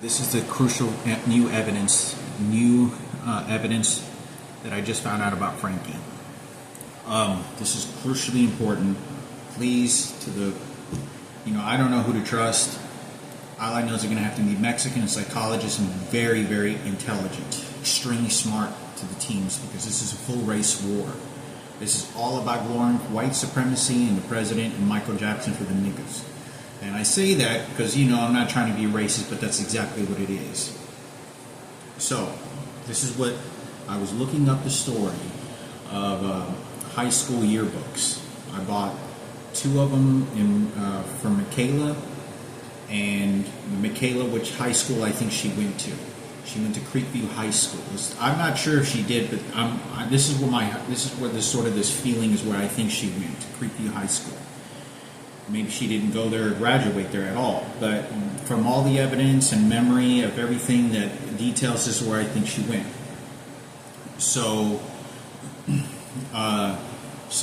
This is the crucial new evidence that I just found out about Frankie. This is crucially important. Please, I don't know who to trust. All I know is they're going to have to be Mexican and psychologists and very, very intelligent, extremely smart to the teams, because this is a full race war. This is all about glorifying white supremacy and the president and Michael Jackson for the niggas. And I say that because, I'm not trying to be racist, but that's exactly what it is. So, this is what I was looking up the story of high school yearbooks. I bought two of them from Michaela, and Michaela, which high school I think she went to. She went to Creekview High School. I'm not sure if she did, but this is where this feeling is where I think she went to Creekview High School. Maybe she didn't go there or graduate there at all, but from all the evidence and memory of everything that details, this is where I think she went. So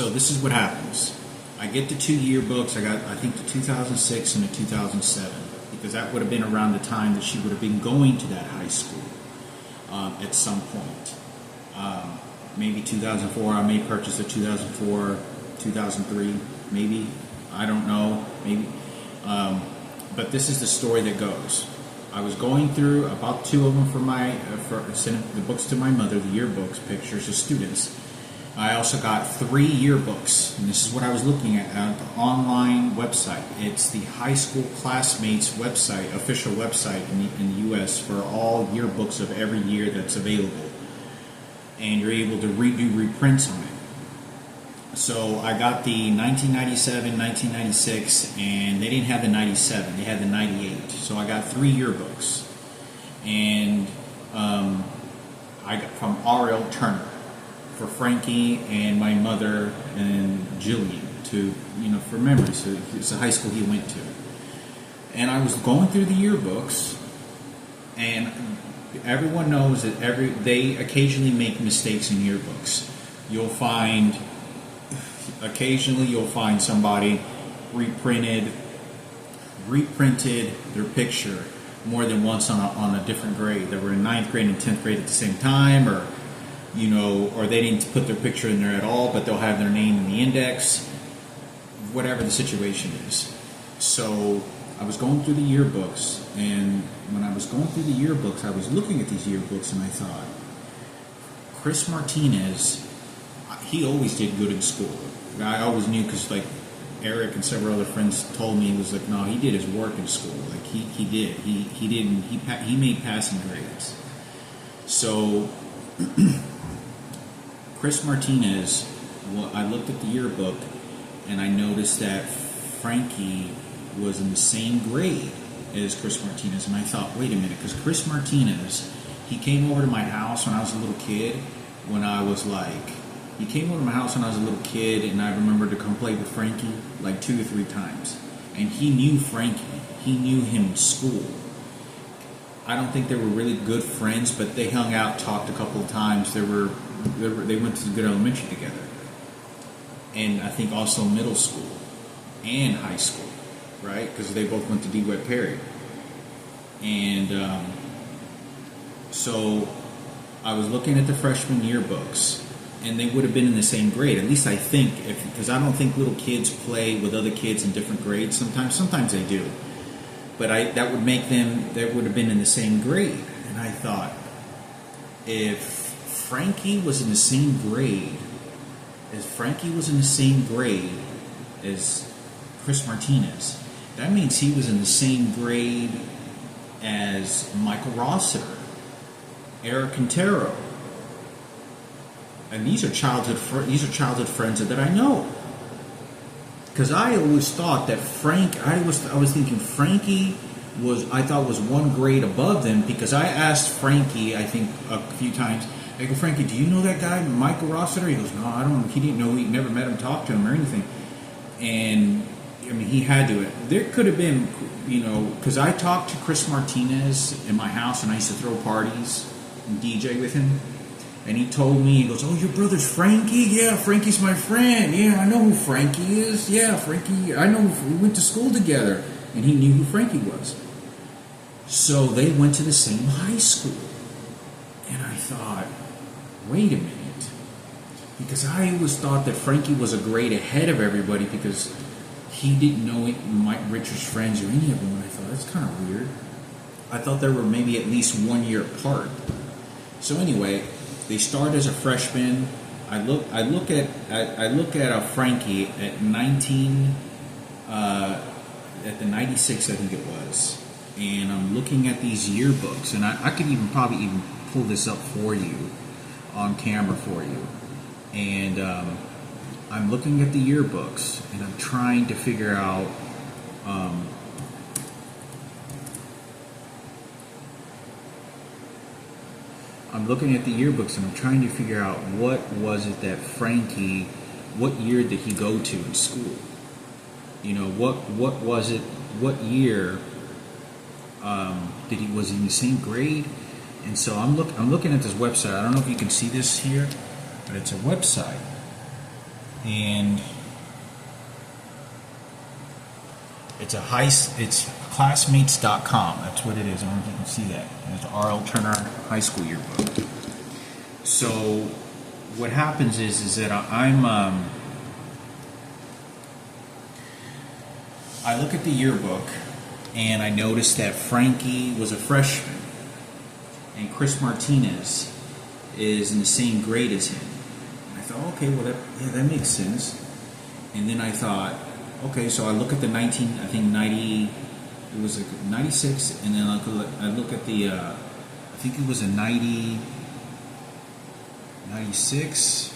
this is what happens. I get the two yearbooks. I think the 2006 and the 2007, because that would have been around the time that she would have been going to that high school at some point. Maybe 2004. I may purchase the 2004, 2003, maybe. I don't know, maybe. But this is the story that goes. I was going through about two of them for sending the books to my mother, the yearbooks, pictures of students. I also got 3 yearbooks, and this is what I was looking at the online website. It's the high school classmates website, official website in the U.S. for all yearbooks of every year that's available. And you're able to do reprints on it. So I got the 1997, 1996, and they didn't have the 97, they had the 98. So I got 3 yearbooks. And I got from R.L. Turner for Frankie and my mother and Jillian for memory. So it's the high school he went to. And I was going through the yearbooks, and everyone knows that they occasionally make mistakes in yearbooks. Occasionally you'll find somebody reprinted their picture more than once on a different grade. They were in 9th grade and 10th grade at the same time, or they didn't put their picture in there at all, but they'll have their name in the index, whatever the situation is. So I was going through the yearbooks, and when I was going through the yearbooks, I was looking at these yearbooks, and I thought, Chris Martinez, he always did good in school. I always knew, because Eric and several other friends told me, he was like, no, he did his work in school. He did. He made passing grades. So Chris Martinez, I looked at the yearbook and I noticed that Frankie was in the same grade as Chris Martinez, and I thought, wait a minute, because Chris Martinez, he came over to my house when I was a little kid. He came over to my house when I was a little kid, and I remember to come play with Frankie 2 or 3 times. And he knew Frankie. He knew him in school. I don't think they were really good friends, but they hung out, talked a couple of times. They went to good elementary together. And I think also middle school and high school, right? Because they both went to DeWitt Perry. And so I was looking at the freshman yearbooks, and they would have been in the same grade. At least I think, because I don't think little kids play with other kids in different grades sometimes. Sometimes they do. But that would have been in the same grade. And I thought, if Frankie was in the same grade as Chris Martinez, that means he was in the same grade as Michael Rossiter, Eric Quintero. And these are childhood friends that I know. Because I always thought that I was thinking Frankie was 1 grade above them, because I asked Frankie, I think a few times, I go, Frankie, do you know that guy, Michael Rossiter? He goes, no, I don't. He didn't know. He never met him, talked to him or anything. And he had to. There could have been, because I talked to Chris Martinez in my house, and I used to throw parties and DJ with him. And he told me, he goes, oh, your brother's Frankie? Yeah, Frankie's my friend. Yeah, I know who Frankie is. Yeah, Frankie, I know, we went to school together. And he knew who Frankie was. So they went to the same high school. And I thought, wait a minute. Because I always thought that Frankie was a grade ahead of everybody because he didn't know Mike Richards' friends or any of them. And I thought, that's kind of weird. I thought they were maybe at least 1 year apart. So anyway, they start as a freshman. I look at a Frankie at 19, at the 96, I think it was. And I'm looking at these yearbooks, and I could probably even pull this up for you on camera for you. And I'm looking at the yearbooks, and I'm trying to figure out what was it that Frankie, what year did he go to in school? You know, what was it? What year was he in the same grade? And so I'm looking at this website. I don't know if you can see this here, but it's a website, and it's classmates.com. That's what it is. I don't know if you can see that. It's R.L. Turner High School yearbook. So what happens is that I look at the yearbook, and I notice that Frankie was a freshman, and Chris Martinez is in the same grade as him. And I thought, okay, well that makes sense. And then I thought, okay, so I look at the 96, and then I look at the I think it was a 96.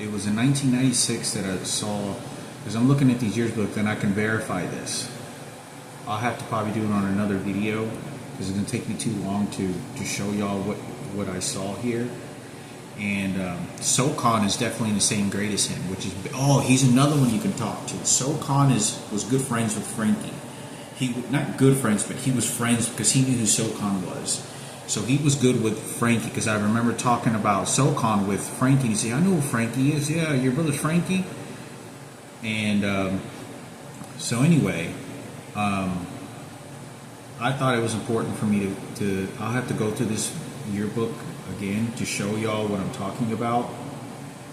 It was in 1996 that I saw, because I'm looking at these yearbooks and I can verify this. I'll have to probably do it on another video because it's going to take me too long to show y'all what I saw here. And SoCon is definitely in the same grade as him, which is, he's another one you can talk to. SoCon was good friends with Frankie. Not good friends, but he was friends because he knew who SoCon was. So he was good with Frankie, because I remember talking about SoCon with Frankie. He said, I know who Frankie is. Yeah, your brother's Frankie. And so anyway, I thought it was important for me to I'll have to go through this yearbook again to show y'all what I'm talking about.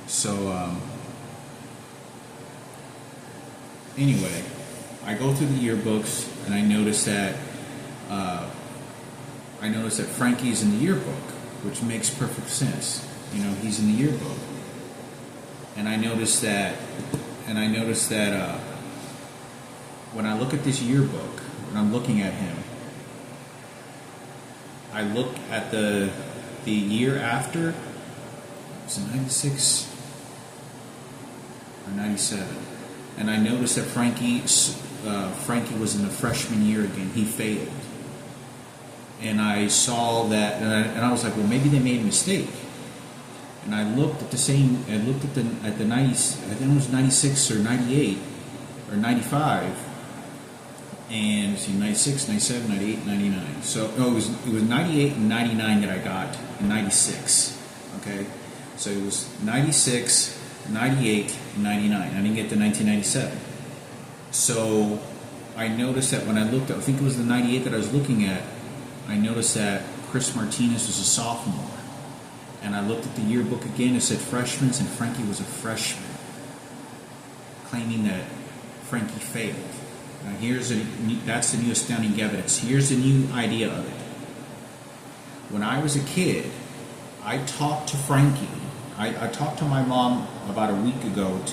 So anyway, I go through the yearbooks, and I notice that Frankie's in the yearbook, which makes perfect sense. You know, he's in the yearbook. And I noticed that when I look at this yearbook, when I'm looking at him, I look at the year after. It's 96 or 97, and I noticed that Frankie was in the freshman year again. He failed. And I saw that, and I was like, well, maybe they made a mistake. And I looked at the 90, I think it was 96 or 98 or 95, and see 96, 97, 98, 99. So it was 98 and 99 that I got in 96. Okay, so it was 96, 98, and 99. I didn't get to 1997. So I noticed that when I looked, I think it was the 98 that I was looking at. I noticed that Chris Martinez was a sophomore. And I looked at the yearbook again. It said freshmen, and Frankie was a freshman, claiming that Frankie failed. Now that's the new astounding evidence. Here's the new idea of it. When I was a kid, I talked to Frankie. I talked to my mom about 2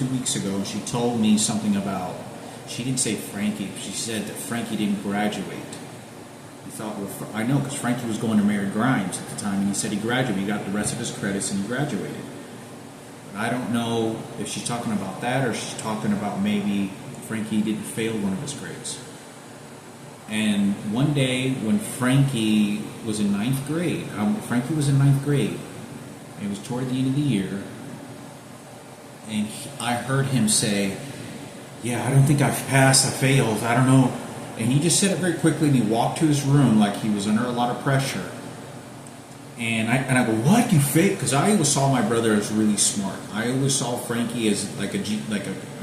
weeks ago, and she told me something about, she didn't say Frankie, she said that Frankie didn't graduate. Thought, well, I know, because Frankie was going to Mary Grimes at the time, and he said he graduated. He got the rest of his credits, and he graduated. But I don't know if she's talking about that, or she's talking about maybe Frankie didn't fail one of his grades. And one day when Frankie was in ninth grade, it was toward the end of the year, and I heard him say, "Yeah, I don't think I've passed, I failed, I don't know." And he just said it very quickly, and he walked to his room like he was under a lot of pressure. And I go, "What? You failed?" Because I always saw my brother as really smart. I always saw Frankie as like a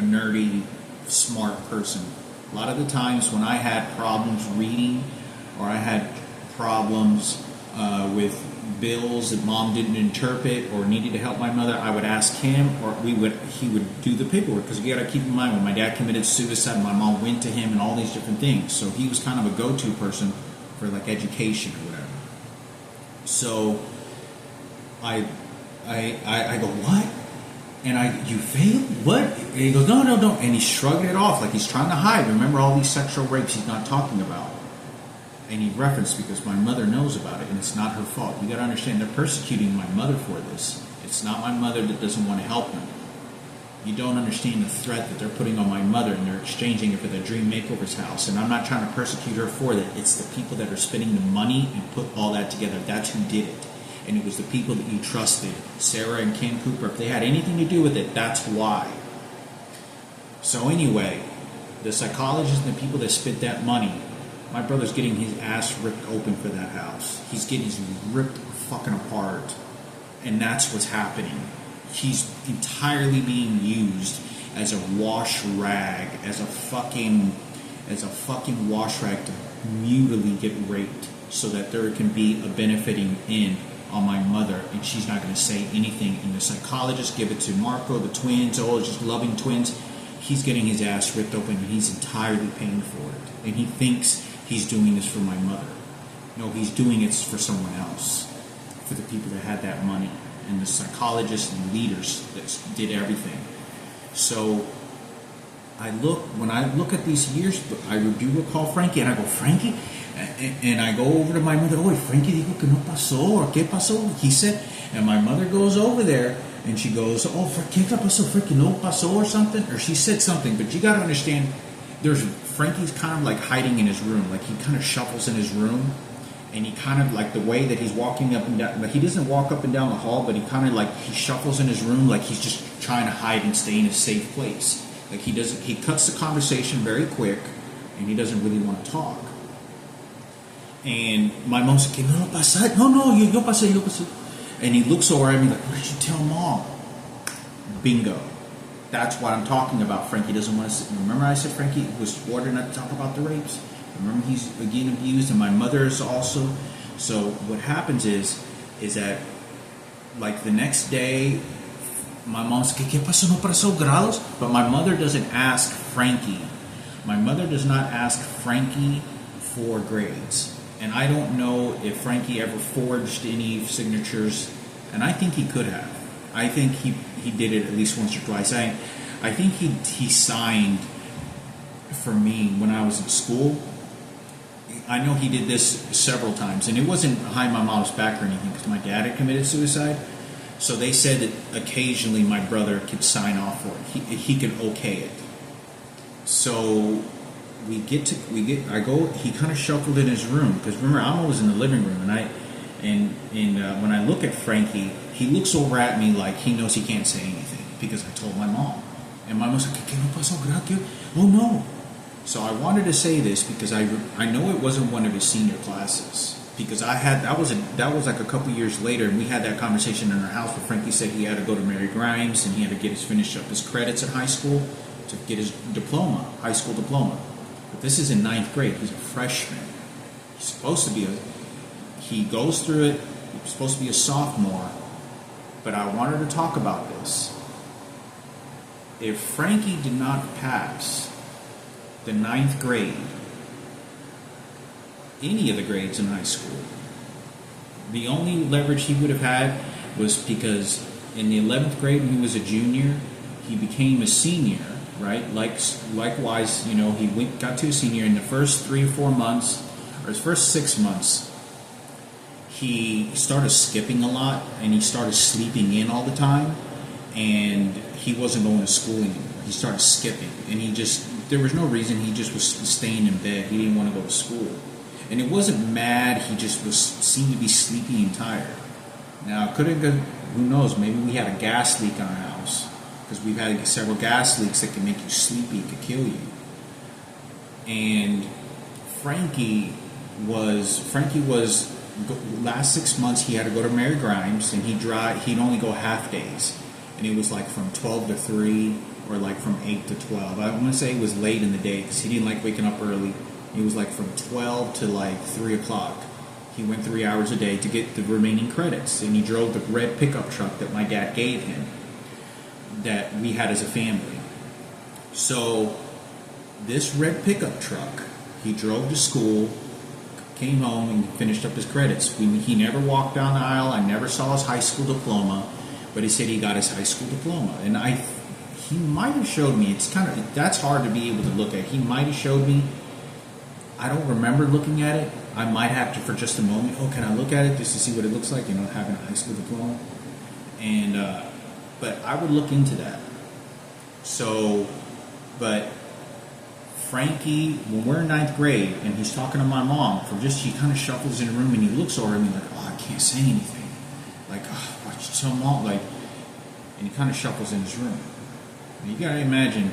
nerdy, smart person. A lot of the times when I had problems reading, or I had problems with bills that mom didn't interpret, or needed to help my mother, I would ask him, or he would do the paperwork. Because you got to keep in mind, when my dad committed suicide, my mom went to him and all these different things. So he was kind of a go-to person for like education or whatever. So I go, "What?" And "You failed? What?" And he goes, No. And he shrugged it off like he's trying to hide. Remember all these sexual rapes he's not talking about. And he referenced, because my mother knows about it, and it's not her fault. You got to understand, they're persecuting my mother for this. It's not my mother that doesn't want to help them. You don't understand the threat that they're putting on my mother, and they're exchanging it for the Dream Makeover's house. And I'm not trying to persecute her for that. It's the people that are spending the money and put all that together. That's who did it. And it was the people that you trusted, Sarah and Ken Cooper. If they had anything to do with it, that's why. So anyway, the psychologists and the people that spent that money, my brother's getting his ass ripped open for that house. He's getting his ripped fucking apart. And that's what's happening. He's entirely being used as a wash rag, as a fucking wash rag to mutually get raped, so that there can be a benefiting in on my mother, and she's not going to say anything. And the psychologists give it to Marco, the twins, just loving twins. He's getting his ass ripped open, and he's entirely paying for it. And he thinks he's doing this for my mother. No, he's doing it for someone else, for the people that had that money, and the psychologists and leaders that did everything. So when I look at these years, I do recall Frankie, and I go, "Frankie?" And I go over to my mother, "Oye, Frankie dijo que no pasó, or qué pasó?" He said, and my mother goes over there, and she goes, "Oh, ¿qué pasó? Frankie no pasó," or something, or she said something. But you got to understand, Frankie's kind of like hiding in his room, like he kind of shuffles in his room, and he kind of like the way that he's walking up and down. Like he doesn't walk up and down the hall, but he kind of like he shuffles in his room, like he's just trying to hide and stay in a safe place. Like he cuts the conversation very quick, and he doesn't really want to talk. And my mom said, "Que no pasa? No, yo pasé. And he looks over at me like, "What did you tell mom?" Bingo. That's what I'm talking about. Frankie doesn't want to. Remember I said Frankie was ordered not to talk about the rapes? Remember he's again abused, and my mother is also. So what happens is that like the next day, my mom says, "¿Qué pasó? No pasó grados?" But my mother doesn't ask Frankie. My mother does not ask Frankie for grades. And I don't know if Frankie ever forged any signatures, and I think he could have. I think he did it at least once or twice. I think he signed for me when I was in school. I know he did this several times, and it wasn't behind my mom's back or anything, because my dad had committed suicide. So they said that occasionally my brother could sign off for it. He could okay it. So he kind of shuffled in his room, because remember I'm always in the living room, and when I look at Frankie, he looks over at me like he knows he can't say anything, because I told my mom, and my mom's like, "¿Qué no pasó? Oh no." So I wanted to say this because I know it wasn't one of his senior classes, because that was like a couple years later, and we had that conversation in our house where Frankie said he had to go to Mary Grimes, and he had to finish up his credits at high school to get his high school diploma. But this is in ninth grade. He's a freshman. He's supposed to be he goes through it. He's supposed to be a sophomore. But I wanted to talk about this. If Frankie did not pass the ninth grade, any of the grades in high school, the only leverage he would have had was because in the 11th grade, when he was a junior, he became a senior. Right? Likewise, he got to a senior in the first 3 or 4 months, or his first 6 months, he started skipping a lot, and he started sleeping in all the time, and he wasn't going to school anymore. He started skipping, and there was no reason. He just was staying in bed. He didn't want to go to school. And it wasn't mad. He just seemed to be sleepy and tired. Now, could have been, who knows, maybe we had a gas leak in our house. Because we've had several gas leaks that can make you sleepy, could kill you. And Frankie was last 6 months he had to go to Mary Grimes, and he'd only go half days. And it was like from 12 to 3 or like from 8 to 12. I want to say it was late in the day because he didn't like waking up early. It was like from 12 to like 3 o'clock. He went 3 hours a day to get the remaining credits, and he drove the red pickup truck that my dad gave him that we had as a family. So this red pickup truck, he drove to school, came home, and finished up his credits. He never walked down the aisle. I never saw his high school diploma, but he said he got his high school diploma. And he might have showed me. That's hard to be able to look at. He might have showed me. I don't remember looking at it. I might have to for just a moment. Oh, can I look at it just to see what it looks like? Having a high school diploma. And but I would look into that. So, but Frankie, when we're in 9th grade and he's talking to my mom, he kind of shuffles in the room and he looks over at me like, oh, I can't say anything. Like, oh, watch some mom, like, and he kind of shuffles in his room. And you gotta imagine,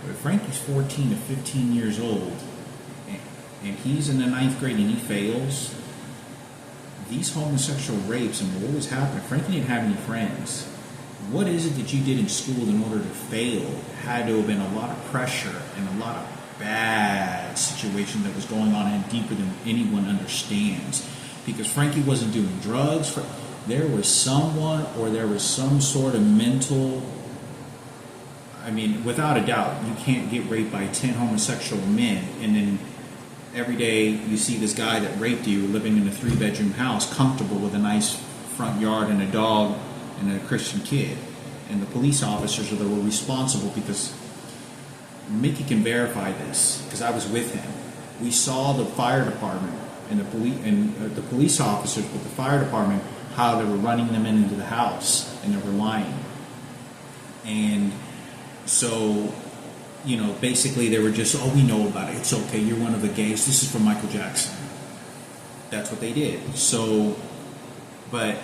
if Frankie's 14 to 15 years old, and he's in the 9th grade and he fails, these homosexual rapes and what was happening, Frankie didn't have any friends. What is it that you did in school in order to fail? Had to have been a lot of pressure and a lot of bad situation that was going on and deeper than anyone understands. Because Frankie wasn't doing drugs. There was someone or there was some sort of mental... I mean, without a doubt, you can't get raped by 10 homosexual men and then every day you see this guy that raped you living in a 3-bedroom house, comfortable with a nice front yard and a dog and a Christian kid. And the police officers are the were responsible because Mickey can verify this because I was with him. We saw the fire department and the police officers with the fire department, how they were running them into the house and they were lying. And so, basically they were just, oh, we know about it. It's okay. You're one of the gays. This is from Michael Jackson. That's what they did. So, but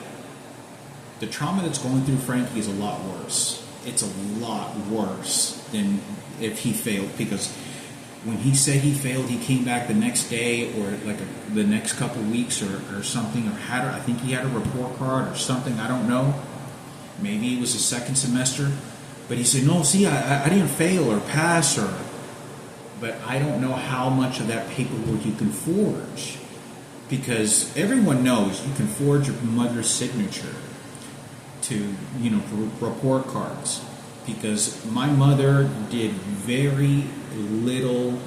the trauma that's going through Frankie is a lot worse. It's a lot worse than if he failed, because when he said he failed, he came back the next day or the next couple weeks or something, or I think he had a report card or something. I don't know. Maybe it was the second semester. But he said, no, see, I didn't fail or pass but I don't know how much of that paperwork you can forge. Because everyone knows you can forge your mother's signature to, for report cards. Because my mother did very little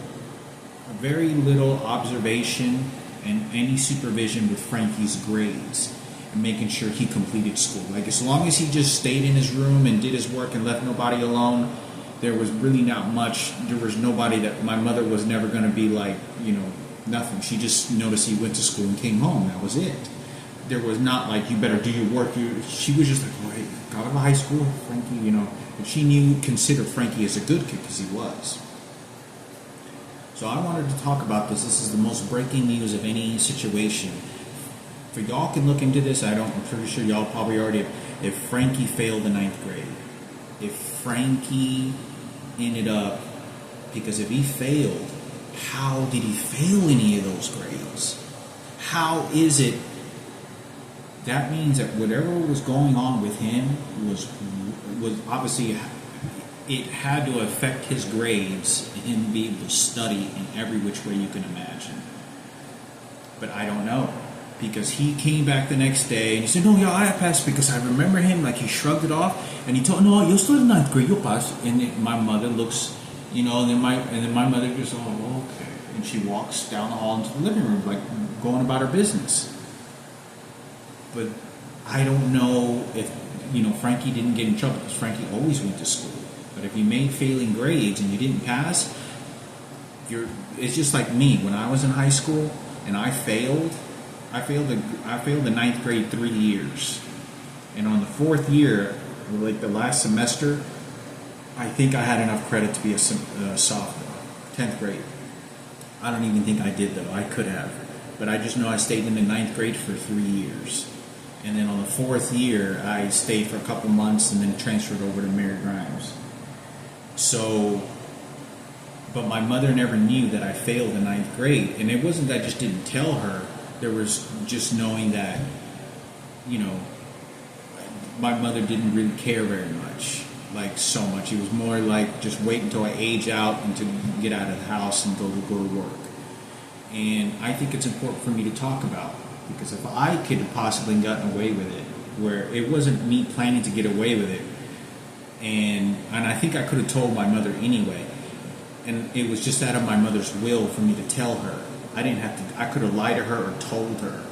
observation and any supervision with Frankie's grades. Making sure he completed school. Like, as long as he just stayed in his room and did his work and left nobody alone, there was really not much. There was nobody that my mother was never going to be like, nothing. She just noticed he went to school and came home. That was it. There was not like, you better do your work. She was just like, oh, hey, got out of high school, Frankie, But she considered Frankie as a good kid because he was. So I wanted to talk about this. This is the most breaking news of any situation. For y'all can look into this. I'm pretty sure y'all probably already. If Frankie failed the 9th grade, if Frankie ended up, because if he failed, how did he fail any of those grades? How is it? That means that whatever was going on with him was obviously, it had to affect his grades and him being able to study in every which way you can imagine. But I don't know. Because he came back the next day and he said, no, yeah, I passed, because I remember him, like he shrugged it off and he told, no, you're still in 9th grade, you'll pass. And then my mother looks, and then my mother goes, oh, okay. And she walks down the hall into the living room, like going about her business. But I don't know if, Frankie didn't get in trouble, because Frankie always went to school. But if you made failing grades and you didn't pass, it's just like me. When I was in high school and I failed the 9th grade 3 years. And on the 4th year, like the last semester, I think I had enough credit to be a sophomore. 10th grade. I don't even think I did, though. I could have. But I just know I stayed in the 9th grade for 3 years. And then on the 4th year, I stayed for a couple months and then transferred over to Mary Grimes. So, but my mother never knew that I failed in 9th grade. And it wasn't that I just didn't tell her. There was just knowing that, you know, my mother didn't really care very much. Like, so much. It was more like just wait until I age out and to get out of the house and go to work. And I think it's important for me to talk about, because if I could have possibly gotten away with it, where it wasn't me planning to get away with it, and I think I could have told my mother anyway, and it was just out of my mother's will for me to tell her. I didn't have to. I could have lied to her or told her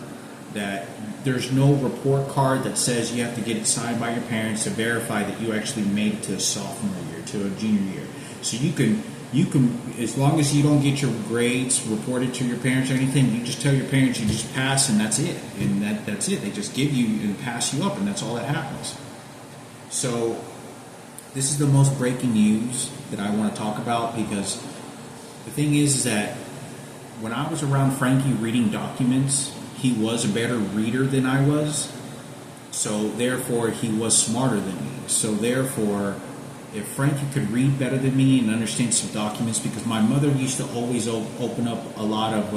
that there's no report card that says you have to get it signed by your parents to verify that you actually made it to a sophomore year, to a junior year. So you can, as long as you don't get your grades reported to your parents or anything, you just tell your parents you just pass and that's it. And that's it. They just give you and pass you up, and that's all that happens. So this is the most breaking news that I want to talk about, because the thing is that when I was around Frankie reading documents, he was a better reader than I was. So therefore, he was smarter than me. So therefore, if Frankie could read better than me and understand some documents, because my mother used to always open up a lot of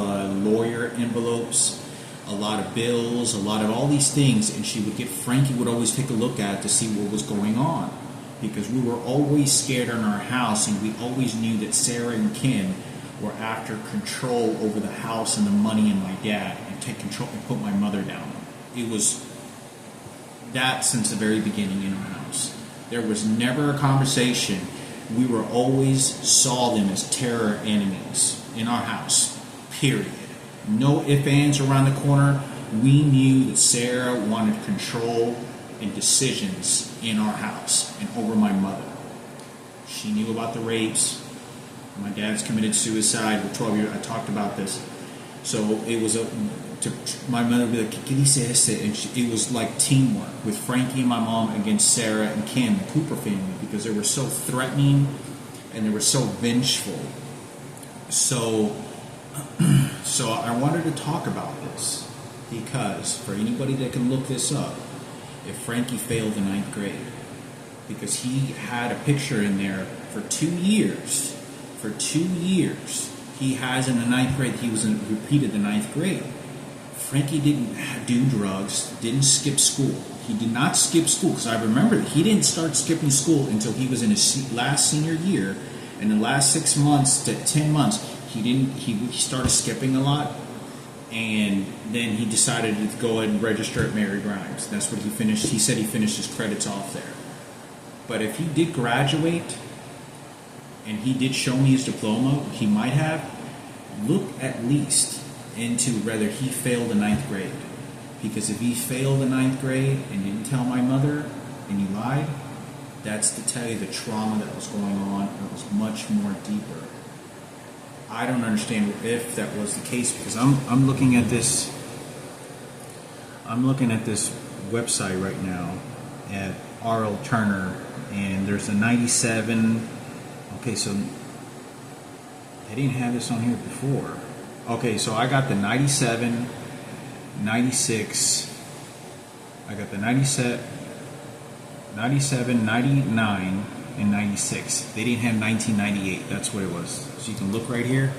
lawyer envelopes, a lot of bills, a lot of all these things, and Frankie would always take a look at it to see what was going on, because we were always scared in our house, and we always knew that Sarah and Ken were after control over the house and the money and my dad, and take control and put my mother down. It was that since the very beginning in our house. There was never a conversation. We were always saw them as terror enemies in our house, period. No ifs, ands around the corner. We knew that Sarah wanted control and decisions in our house and over my mother. She knew about the rapes. My dad's committed suicide with 12 years. I talked about this. So it was my mother would be like, ¿Qué dice este? And it was like teamwork with Frankie and my mom against Sarah and Kim, the Cooper family, because they were so threatening and they were so vengeful. So I wanted to talk about this, because for anybody that can look this up, if Frankie failed the 9th grade, because he had a picture in there for 2 years. For 2 years, he has in the 9th grade, he was repeated the 9th grade. Frankie didn't do drugs, didn't skip school. He did not skip school, because I remember he didn't start skipping school until he was in his last senior year. And the last 6 months to 10 months, he started skipping a lot. And then he decided to go ahead and register at Mary Grimes. That's what he finished. He said he finished his credits off there. But if he did graduate, and he did show me his diploma, he might have, look at least into whether he failed the 9th grade. Because if he failed the 9th grade and didn't tell my mother and he lied, that's to tell you the trauma that was going on. It was much more deeper. I don't understand if that was the case, because I'm looking at this website right now at R.L. Turner, and there's a 97. Okay, so I didn't have this on here before. Okay, so I got the 97, 96. I got the 97, 99, and 96. They didn't have 1998. That's what it was. So you can look right here.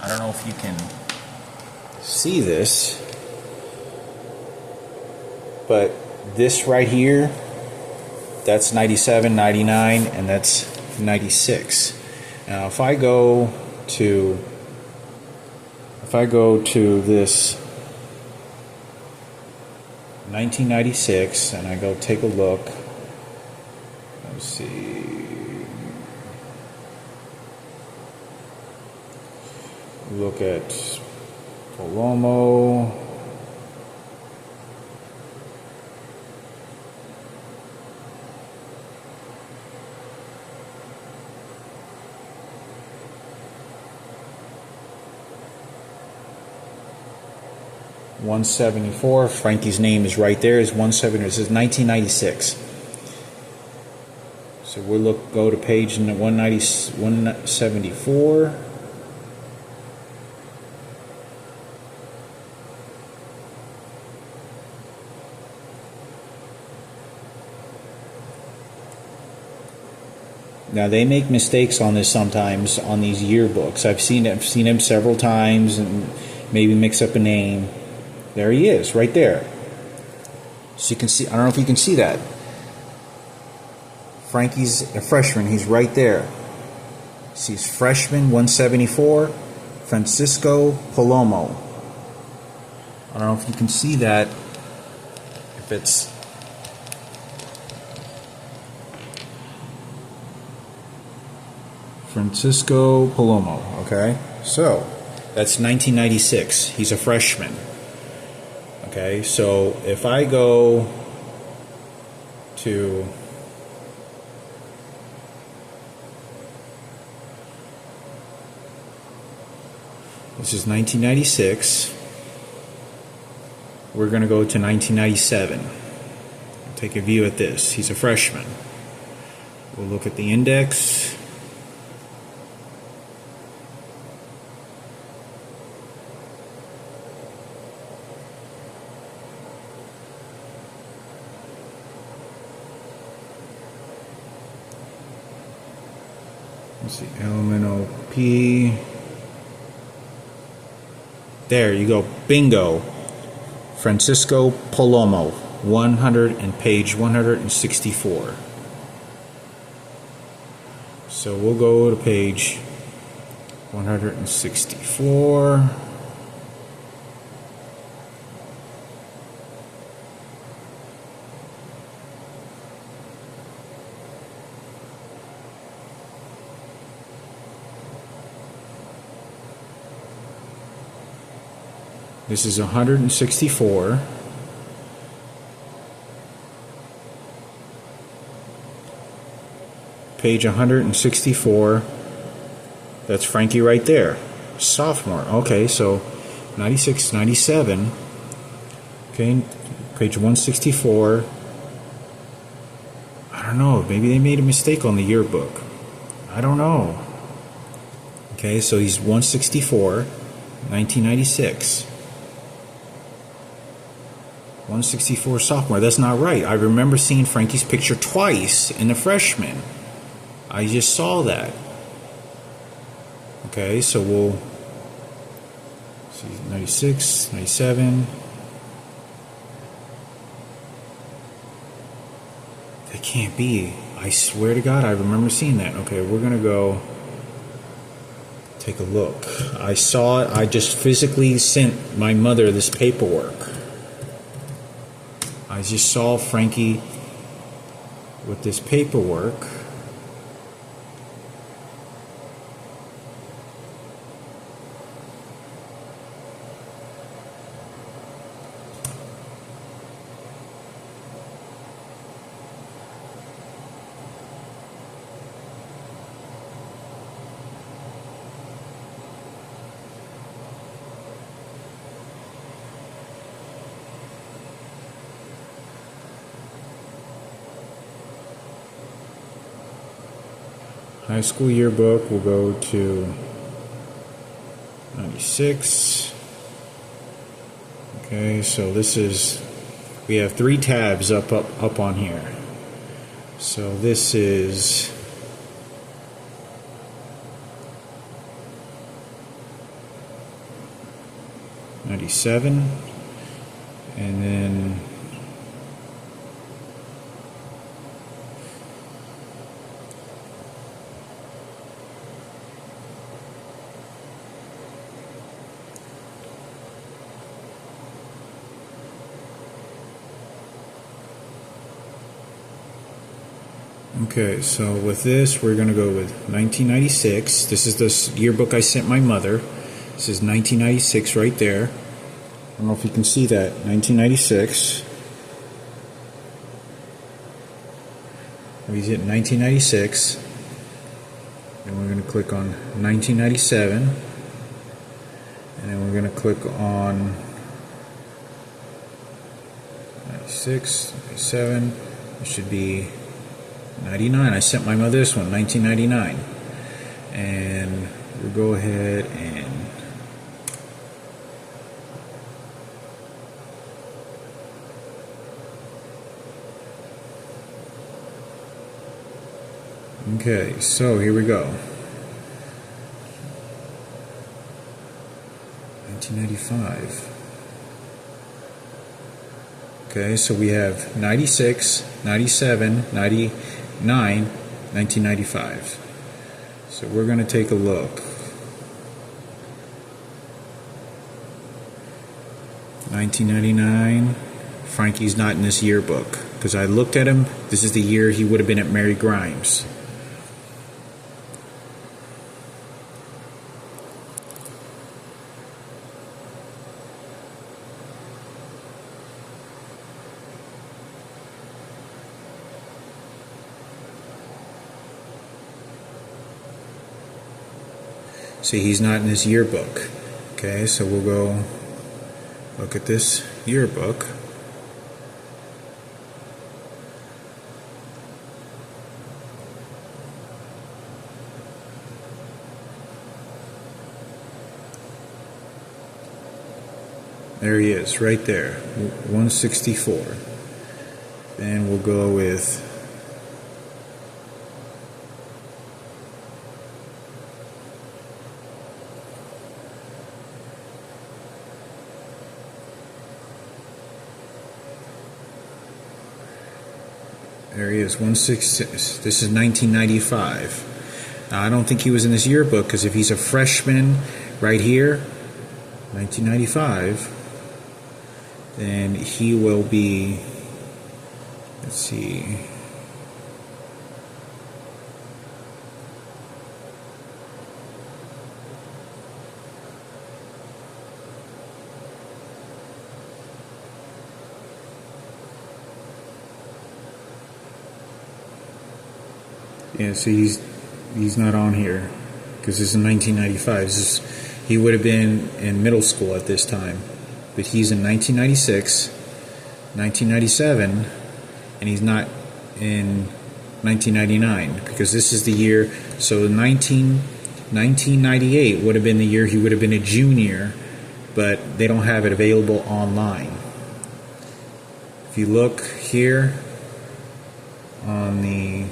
I don't know if you can see this, but this right here, that's 97, 99, and that's 96. Now if I go to this 1996 and I go take a look, let's see, look at Palomo. $174. Frankie's name is right there. Is 170. It says 1996. So So we'll go to page 174. Now they make mistakes on this sometimes on these yearbooks. I've seen him several times and maybe mix up a name. There he is, right there. So you can see. I don't know if you can see that. Frankie's a freshman. He's right there. See, he's freshman 174, Francisco Palomo. I don't know if you can see that. If it's Francisco Palomo, okay? So, that's 1996. He's a freshman. Okay, so if I go to this is 1996. We're going to go to 1997. Take a view at this. He's a freshman. We'll look at the index. Let's see, LMNOP. There you go. Bingo. Francisco Palomo, 100 and page 164. So we'll go to page 164. This is 164. Page 164. That's Frankie right there. Sophomore. Okay, so 96, 97. Okay, page 164. I don't know. Maybe they made a mistake on the yearbook. I don't know. Okay, so he's 164, 1996. 164 sophomore. That's not right. I remember seeing Frankie's picture twice in the freshman. I just saw that. Okay, so we'll see 96, 97. That can't be. I swear to God, I remember seeing that. Okay, we're going to go take a look. I saw it. I just physically sent my mother this paperwork. I just saw Frankie with this paperwork. High school yearbook, we'll go to 96. Okay, so this is, we have 3 tabs up on here. So this is '97, and then okay, so with this, we're going to go with 1996. This is the yearbook I sent my mother. This is 1996 right there. I don't know if you can see that. 1996. We hit 1996. And we're going to click on 1997. And then we're going to click on 96, 97. It should be 99. I sent my mother this one, 1999. And we'll go ahead and okay, so here we go. 1995. Okay, so we have 96, 97, 99, 1995. So we're going to take a look. 1999, Frankie's not in this yearbook because I looked at him. This is the year he would have been at Mary Grimes. See, he's not in his yearbook. Okay, so we'll go look at this yearbook. There he is, right there, 164. Then we'll go with there he is, 166. This is 1995. Now, I don't think he was in this yearbook because if he's a freshman right here, 1995, then he will be, let's see, yeah, see, he's not on here because this is 1995. He would have been in middle school at this time, but he's in 1996, 1997, and he's not in 1999 because this is the year. So 1998 would have been the year he would have been a junior, but they don't have it available online. If you look here on the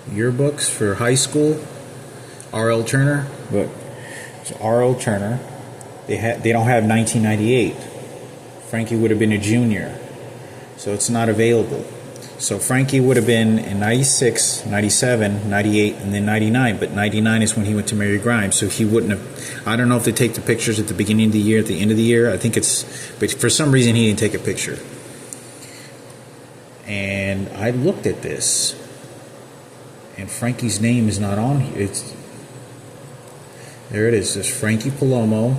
yearbooks for high school, R.L. Turner. Look, so R.L. Turner. They don't have 1998. Frankie would have been a junior, so it's not available. So Frankie would have been in 96, 97, 98, and then 99. But 99 is when he went to Mary Grimes, so he wouldn't have. I don't know if they take the pictures at the beginning of the year, at the end of the year. I think it's, but for some reason he didn't take a picture. And I looked at this. And Frankie's name is not on here. There it is. It's Frankie Palomo.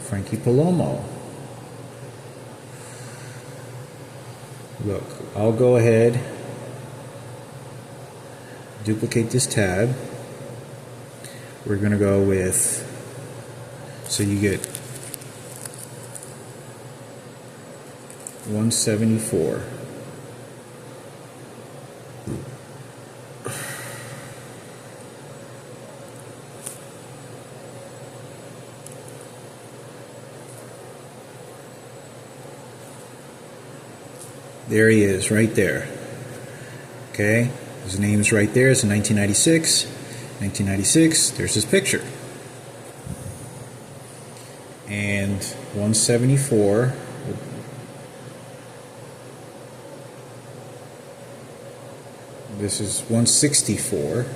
Frankie Palomo. Look, I'll go ahead, duplicate this tab. We're going to go with, so you get 174. There he is, right there. Okay, his name's right there. It's in 1996. 1996. There's his picture. And 174. This is 164.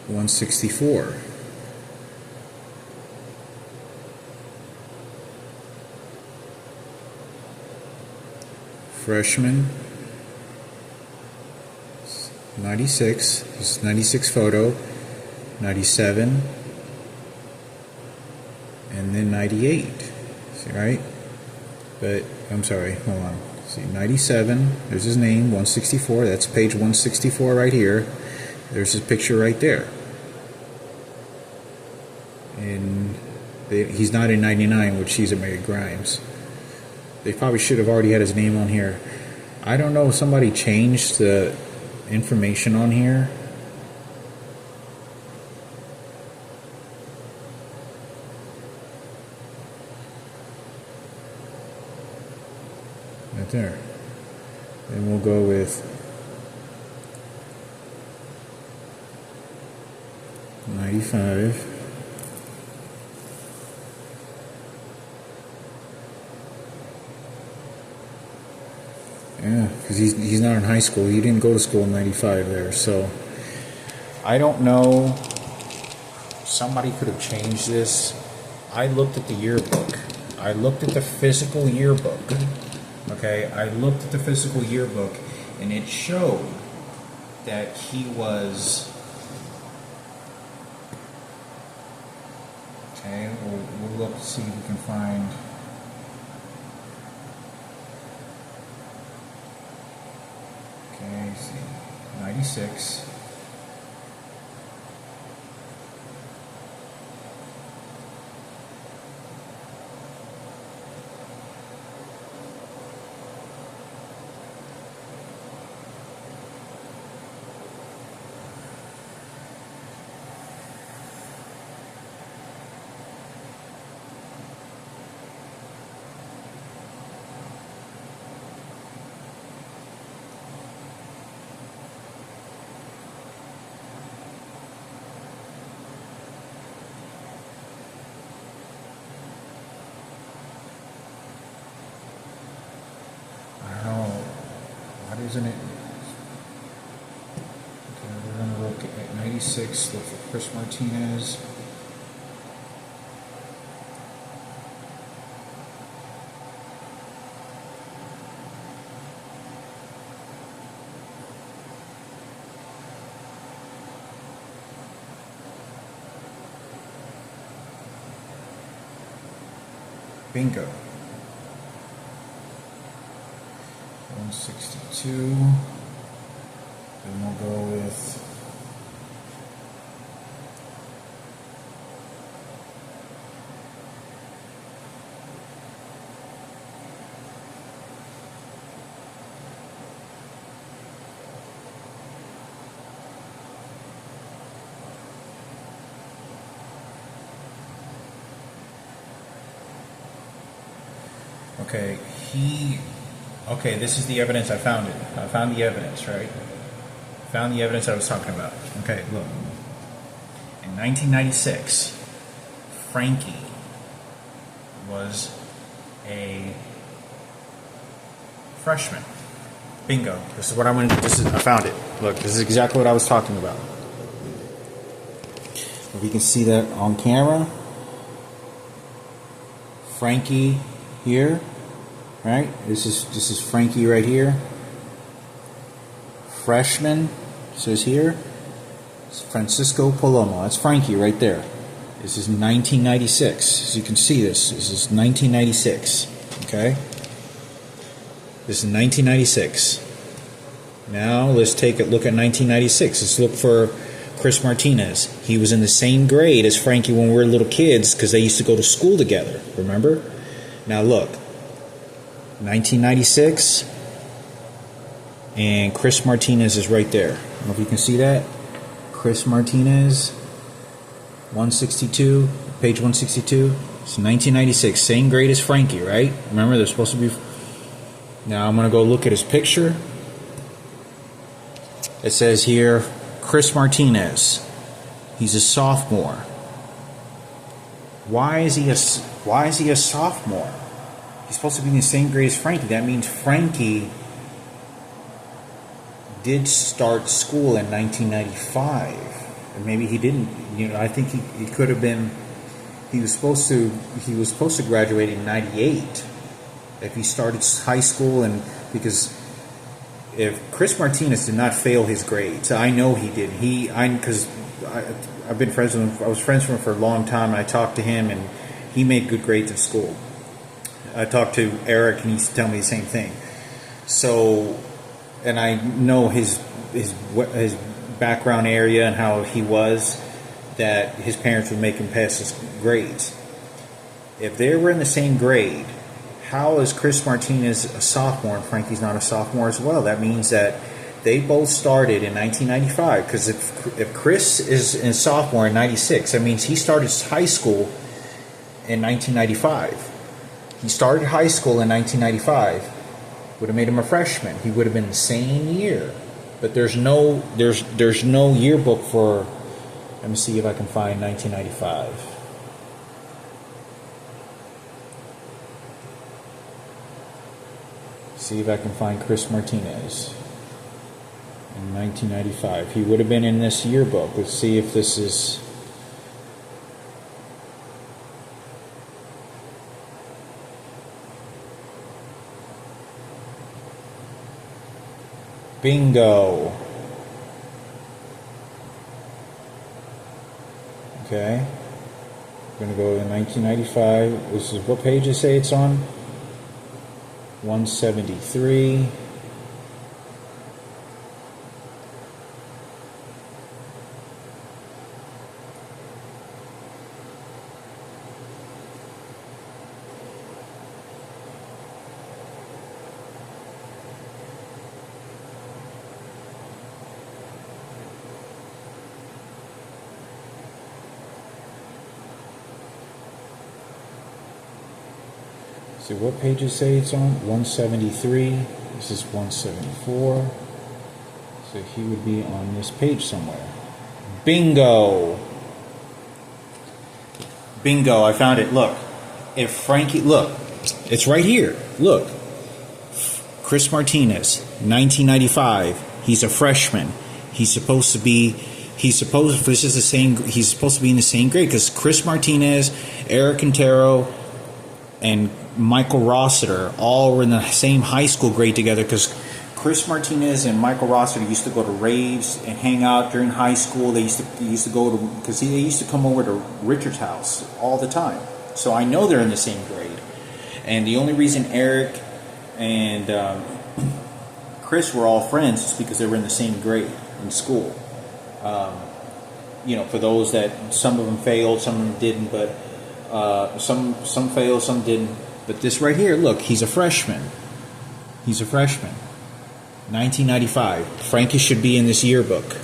$164. Freshman. 96. This is 96 photo. 97. And then 98. See, right? But, I'm sorry, hold on. See, 97. There's his name, 164. That's page 164 right here. There's his picture right there. And he's not in 99, which he's at Mary Grimes. They probably should have already had his name on here. I don't know if somebody changed the information on here. Right there. Then we'll go with 95. Yeah, because he's not in high school. He didn't go to school in 95 there. So I don't know. Somebody could have changed this. I looked at the yearbook. I looked at the physical yearbook. Okay, I looked at the physical yearbook, and it showed that he was. Okay, we'll look to see if we can find. Okay, see, 96. Isn't it? Okay, we're going to look at 96, look for Chris Martinez. Bingo. 162. Then we'll go with okay, this is the evidence. I found it. I found the evidence, right? Found the evidence I was talking about. Okay, look. In 1996, Frankie was a freshman. Bingo. This is what I wanted. I found it. Look, this is exactly what I was talking about. If you can see that on camera, Frankie here. Right? This is Frankie right here. Freshman says here. It's Francisco Palomo. That's Frankie right there. This is 1996. As you can see, this is 1996. Okay? This is 1996. Now let's take a look at 1996. Let's look for Chris Martinez. He was in the same grade as Frankie when we were little kids because they used to go to school together. Remember? Now look. 1996, and Chris Martinez is right there. I don't know if you can see that. Chris Martinez, 162, page 162. It's 1996, same grade as Frankie, right? Remember, they're supposed to be. Now I'm going to go look at his picture. It says here, Chris Martinez. He's a sophomore. Why is he a sophomore? He's supposed to be in the same grade as Frankie. That means Frankie did start school in 1995. Or maybe he didn't. You know, I think he could have been. He was supposed to graduate in 98. If he started high school, and because if Chris Martinez did not fail his grades, I know he did. Because I've been friends with him. I was friends with him for a long time, and I talked to him, and he made good grades in school. I talked to Eric, and he used to tell me the same thing. So, and I know his background area and how he was, that his parents would make him pass his grades. If they were in the same grade, how is Chris Martinez a sophomore and Frankie's not a sophomore as well? That means that they both started in 1995. Because if Chris is a sophomore in 96, that means he started high school in 1995. He started high school in 1995. Would have made him a freshman. He would have been the same year. But there's no yearbook for. Let me see if I can find 1995. See if I can find Chris Martinez in 1995. He would have been in this yearbook. Let's see if this is. Bingo. Okay. We're going to go to 1995. This is what page you say it's on? 173. So what page you say it's on? 173. This is 174. So he would be on this page somewhere. Bingo! Bingo, I found it. Look. If Frankie, look. It's right here. Look. Chris Martinez, 1995. He's a freshman. He's supposed to be He's supposed to be in the same grade because Chris Martinez, Eric Quintero, and Michael Rossiter all were in the same high school grade together because Chris Martinez and Michael Rossiter used to go to raves and hang out during high school. They used to go to, because they used to come over to Richard's house all the time. So I know they're in the same grade. And the only reason Eric and Chris were all friends is because they were in the same grade in school. For those that some of them failed, some of them didn't, but some failed, some didn't. But this right here, look, he's a freshman. He's a freshman. 1995. Frankie should be in this yearbook.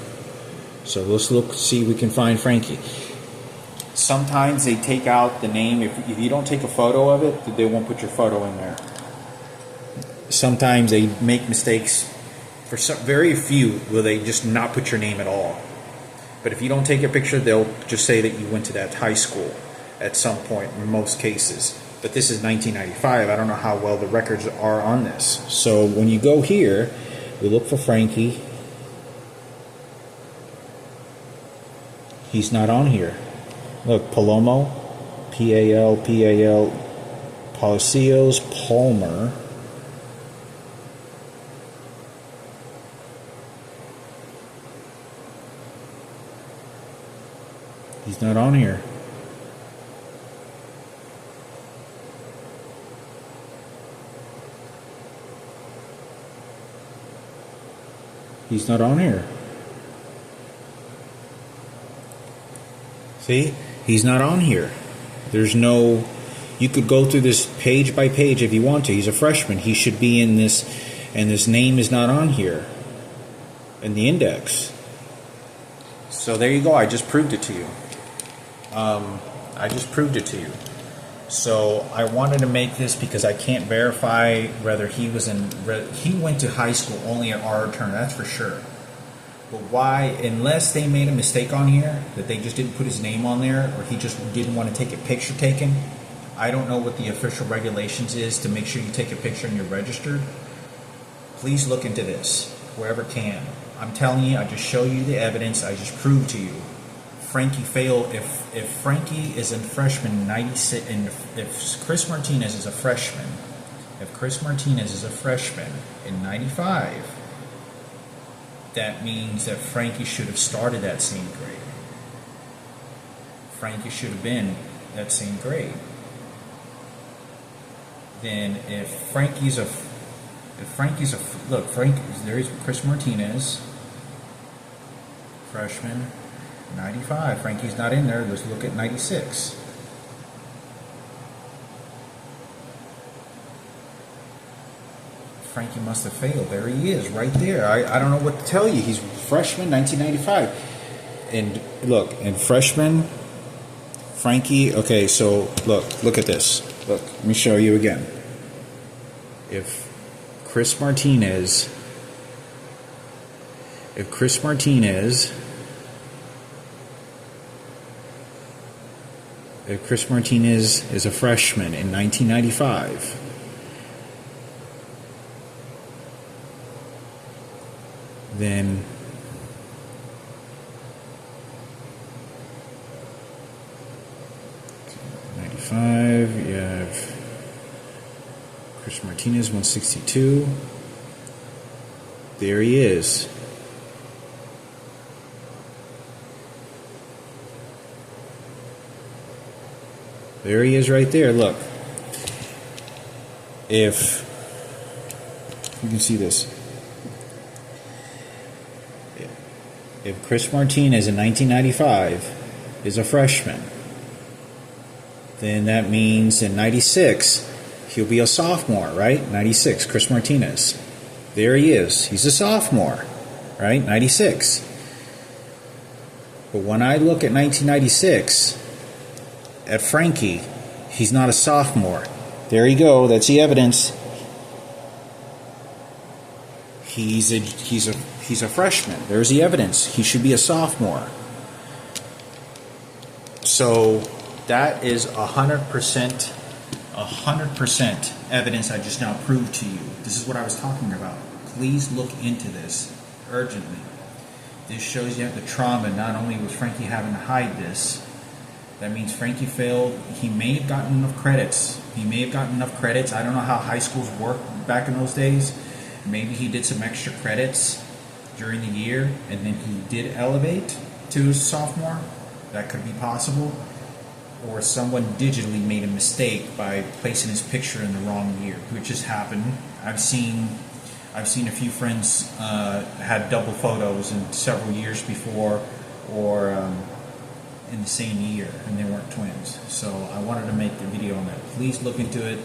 So let's look, see if we can find Frankie. Sometimes they take out the name. If you don't take a photo of it, they won't put your photo in there. Sometimes they make mistakes. For some, very few will they just not put your name at all. But if you don't take a picture, they'll just say that you went to that high school at some point in most cases. But this is 1995. I don't know how well the records are on this. So when you go here, we look for Frankie. He's not on here. Look, Palomo, P-A-L, Palacios, Palmer. He's not on here. He's not on here. See? He's not on here. There's no... You could go through this page by page if you want to. He's a freshman. He should be in this, and this name is not on here in the index. So there you go. I just proved it to you. So I wanted to make this because I can't verify whether he was in... He went to high school only at our turn, that's for sure. But why, unless they made a mistake on here, that they just didn't put his name on there, or he just didn't want to take a picture taken, I don't know what the official regulations is to make sure you take a picture and you're registered. Please look into this, whoever can. I'm telling you, I just show you the evidence, I just proved to you. Frankie failed. If Frankie is a freshman in 96, and if Chris Martinez is a freshman, in 95, that means that Frankie should have started that same grade. Frankie should have been that same grade. Then if Frankie's a look, there's Chris Martinez, freshman, 95. Frankie's not in there. Let's look at 96. Frankie must have failed. There he is, right there. I don't know what to tell you. He's freshman, 1995. And look, and freshman, Frankie, okay, so look at this. Look, let me show you again. If Chris Martinez is a freshman in 1995, then you have Chris Martinez, 162. There he is. There he is right there. Look. If you can see this. If Chris Martinez in 1995 is a freshman, then that means in 96 he'll be a sophomore, right? 96, Chris Martinez. There he is. He's a sophomore, right? 96. But when I look at 1996 at Frankie, he's not a sophomore. There you go. That's the evidence. He's a freshman. There's the evidence. He should be a sophomore. So that is 100% evidence I just now proved to you. This is what I was talking about. Please look into this urgently. This shows you the trauma. Not only was Frankie having to hide this, that means Frankie failed. He may have gotten enough credits. I don't know how high schools worked back in those days. Maybe he did some extra credits during the year, and then he did elevate to a sophomore. That could be possible. Or someone digitally made a mistake by placing his picture in the wrong year, which has happened. I've seen a few friends had double photos in several years before, or in the same year, and they weren't twins. So I wanted to make a video on that. Please look into it.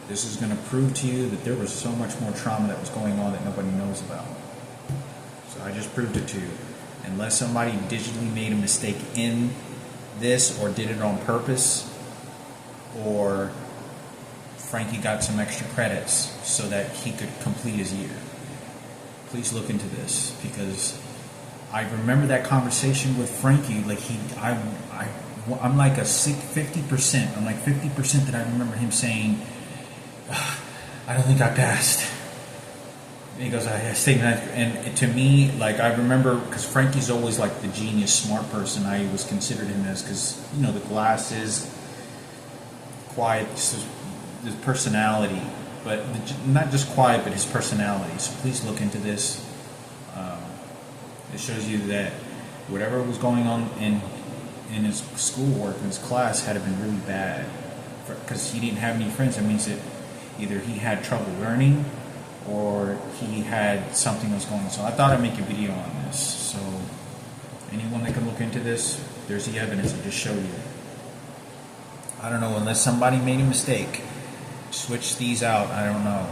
This is going to prove to you that there was so much more trauma that was going on that nobody knows about. So I just proved it to you. Unless somebody digitally made a mistake in this, or did it on purpose, or Frankie got some extra credits so that he could complete his year. Please look into this, because I remember that conversation with Frankie. Like I'm like a 50%. I'm like 50% that I remember him saying, "I don't think I passed." And he goes, "I think that," and to me, like I remember, because Frankie's always like the genius, smart person. I always considered him as, because the glasses, quiet, just his personality, but not just quiet, but his personality. So please look into this. It shows you that whatever was going on in his schoolwork, in his class, had been really bad, because he didn't have any friends. That means that either he had trouble learning, or he had something that was going on. So I thought I'd make a video on this. So anyone that can look into this, there's the evidence I just showed you. I don't know, unless somebody made a mistake, switch these out, I don't know.